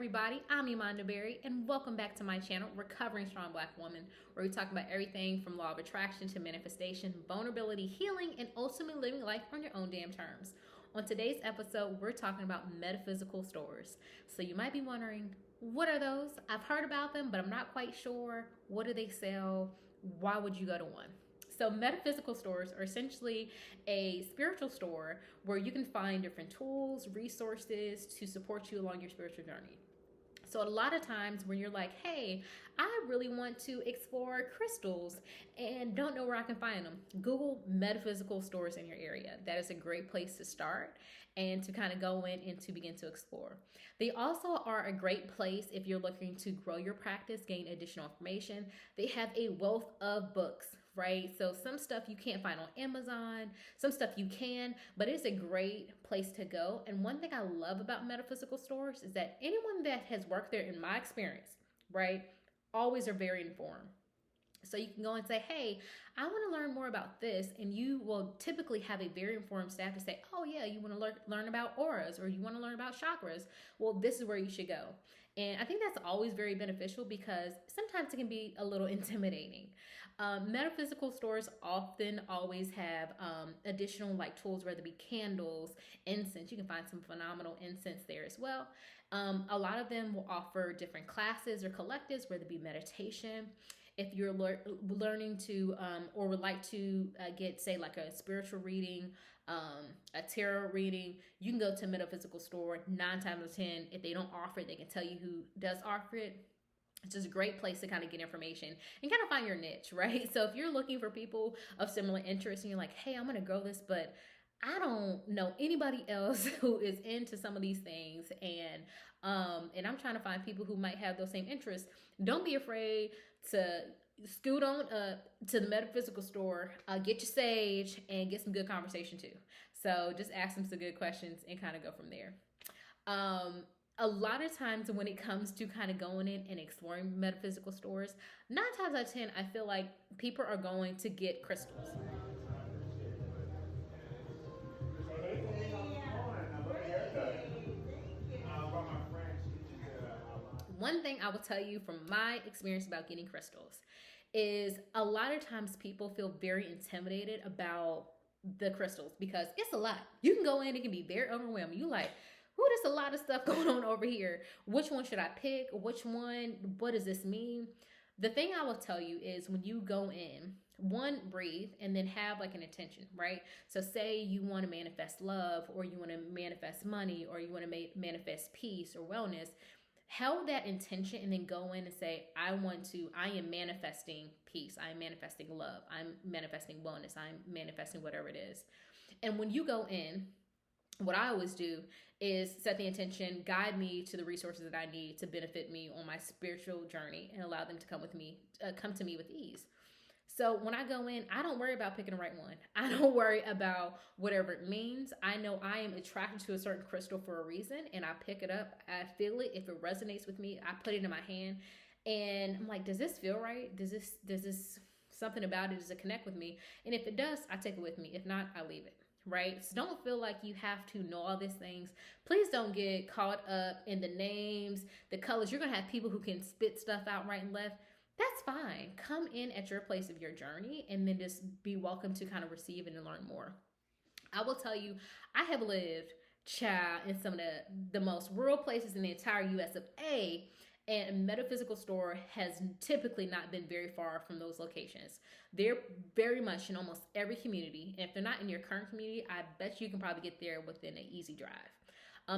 everybody, I'm Imanda Berry, and welcome back to my channel, Recovering Strong Black Woman, where we talk about everything from law of attraction to manifestation, vulnerability, healing, and ultimately living life on your own damn terms. On today's episode, we're talking about metaphysical stores. So you might be wondering, what are those? I've heard about them, but I'm not quite sure. What do they sell? Why would you go to one? So, metaphysical stores are essentially a spiritual store where you can find different tools, resources to support you along your spiritual journey. So a lot of times when you're like, hey, I really want to explore crystals and don't know where I can find them, Google metaphysical stores in your area. That is a great place to start and to kind of go in and to begin to explore. They also are a great place if you're looking to grow your practice, gain additional information. They have a wealth of books, right? So some stuff you can't find on Amazon, some stuff you can, but it's a great place to go. And one thing I love about metaphysical stores is that anyone that has worked there, in my experience, right, always are very informed. So you can go and say, hey, I want to learn more about this. And you will typically have a very informed staff to say, oh yeah, you want to learn about auras, or you want to learn about chakras. Well, this is where you should go. And I think that's always very beneficial because sometimes it can be a little intimidating. Metaphysical stores often always have additional like tools, whether it be candles, incense. You can find some phenomenal incense there as well. A lot of them will offer different classes or collectives, whether it be meditation. If you're learning to or would like to get, say, like a spiritual reading, a tarot reading, you can go to a metaphysical store. 9 times out of 10, if they don't offer it, they can tell you who does offer it. It's just a great place to kind of get information and kind of find your niche, right? So if you're looking for people of similar interests and you're like, hey, I'm going to grow this, but I don't know anybody else who is into some of these things, and I'm trying to find people who might have those same interests, don't be afraid to scoot on to the metaphysical store, get your sage, and get some good conversation too. So just ask them some good questions and kind of go from there. A lot of times when it comes to kind of going in and exploring metaphysical stores, 9 times out of 10, I feel like people are going to get crystals. One thing I will tell you from my experience about getting crystals is a lot of times people feel very intimidated about the crystals because it's a lot. You can go in, it can be very overwhelming. You like, ooh, there's a lot of stuff going on over here. Which one should I pick? Which one? What does this mean? The thing I will tell you is when you go in, one, breathe and then have like an intention, right? So say you want to manifest love, or you want to manifest money, or you want to manifest peace or wellness. Held that intention and then go in and say, I am manifesting peace. I'm manifesting love. I'm manifesting wellness. I'm manifesting whatever it is. And when you go in, what I always do is set the intention, guide me to the resources that I need to benefit me on my spiritual journey and allow them to come to me with ease. So when I go in, I don't worry about picking the right one. I don't worry about whatever it means. I know I am attracted to a certain crystal for a reason, and I pick it up. I feel it. If it resonates with me, I put it in my hand, and I'm like, does this feel right? Does this something about it? Does it connect with me? And if it does, I take it with me. If not, I leave it. Right? So don't feel like you have to know all these things. Please don't get caught up in the names, the colors. You're going to have people who can spit stuff out right and left. That's fine. Come in at your place of your journey and then just be welcome to kind of receive and learn more. I will tell you, I have lived, child, in some of the most rural places in the entire US of A, and a metaphysical store has typically not been very far from those locations. They're very much in almost every community. And if they're not in your current community, I bet you can probably get there within an easy drive.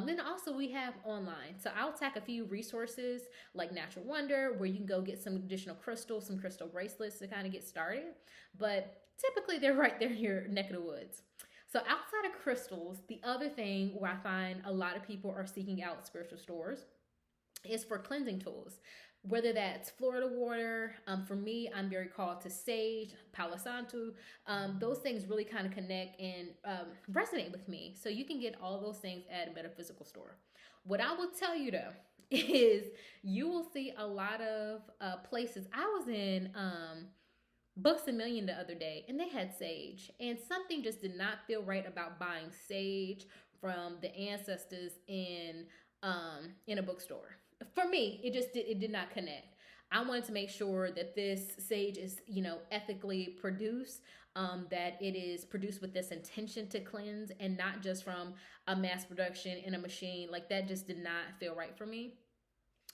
Then also we have online. So I'll tack a few resources like Natural Wonder, where you can go get some additional crystals, some crystal bracelets to kind of get started. But typically they're right there in your neck of the woods. So outside of crystals, the other thing where I find a lot of people are seeking out spiritual stores is for cleansing tools. Whether that's Florida water, for me, I'm very called to sage, Palo Santo. Those things really kind of connect and resonate with me. So you can get all those things at a metaphysical store. What I will tell you though is you will see a lot of places. I was in Books a Million the other day, and they had sage, and something just did not feel right about buying sage from the ancestors in a bookstore. For me, it did not connect. I wanted to make sure that this sage is, ethically produced, that it is produced with this intention to cleanse and not just from a mass production in a machine. Like that just did not feel right for me.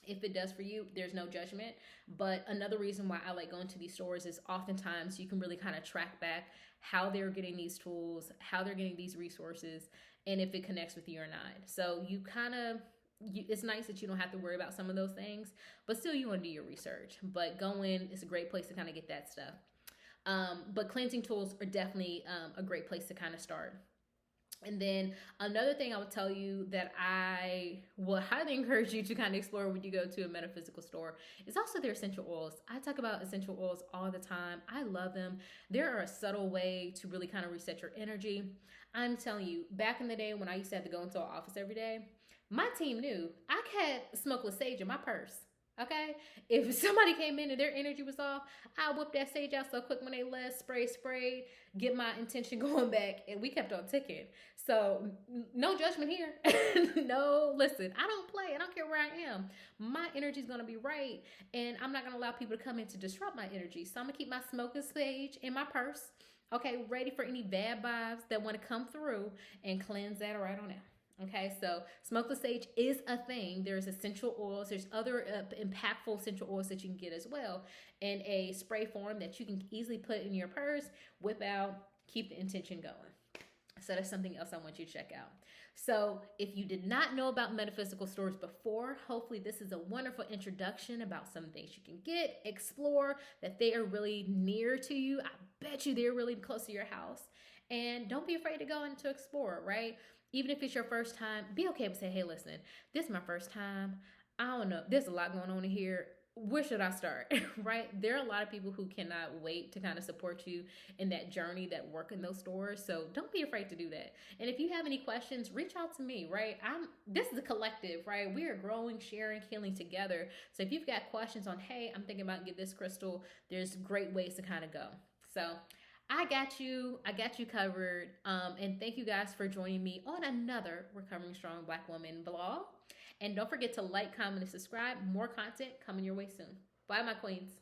If it does for you, there's no judgment. But another reason why I like going to these stores is oftentimes you can really kind of track back how they're getting these tools, how they're getting these resources, and if it connects with you or not. So you kind of, it's nice that you don't have to worry about some of those things, but still you want to do your research. But going is a great place to kind of get that stuff. But cleansing tools are definitely a great place to kind of start. And then another thing I would tell you that I will highly encourage you to kind of explore when you go to a metaphysical store is also their essential oils. I talk about essential oils all the time. I love them. They're a subtle way to really kind of reset your energy. I'm telling you, back in the day when I used to have to go into an office every day, my team knew I had smokeless sage in my purse. Okay, if somebody came in and their energy was off, I whipped that sage out so quick when they left, spray, get my intention going back, and we kept on ticking. So no judgment here. No, listen, I don't play. I don't care where I am. My energy is gonna be right, and I'm not gonna allow people to come in to disrupt my energy. So I'm gonna keep my smoking sage in my purse. Okay, ready for any bad vibes that want to come through and cleanse that right on out. Okay, so smokeless sage is a thing. There's essential oils. There's other impactful essential oils that you can get as well in a spray form that you can easily put in your purse, whip out, keep the intention going. So that's something else I want you to check out. So if you did not know about metaphysical stores before, hopefully this is a wonderful introduction about some things you can get, explore, that they are really near to you. I bet you they're really close to your house. And don't be afraid to go and to explore, right? Even if it's your first time, be okay with saying, hey, listen, this is my first time. I don't know. There's a lot going on in here. Where should I start? Right? There are a lot of people who cannot wait to kind of support you in that journey that work in those stores. So don't be afraid to do that. And if you have any questions, reach out to me, right? This is a collective, right? We are growing, sharing, healing together. So if you've got questions on, hey, I'm thinking about getting this crystal, there's great ways to kind of go. So I got you covered. And thank you guys for joining me on another Recovering Strong Black Woman vlog. And don't forget to like, comment, and subscribe. More content coming your way soon. Bye, my queens.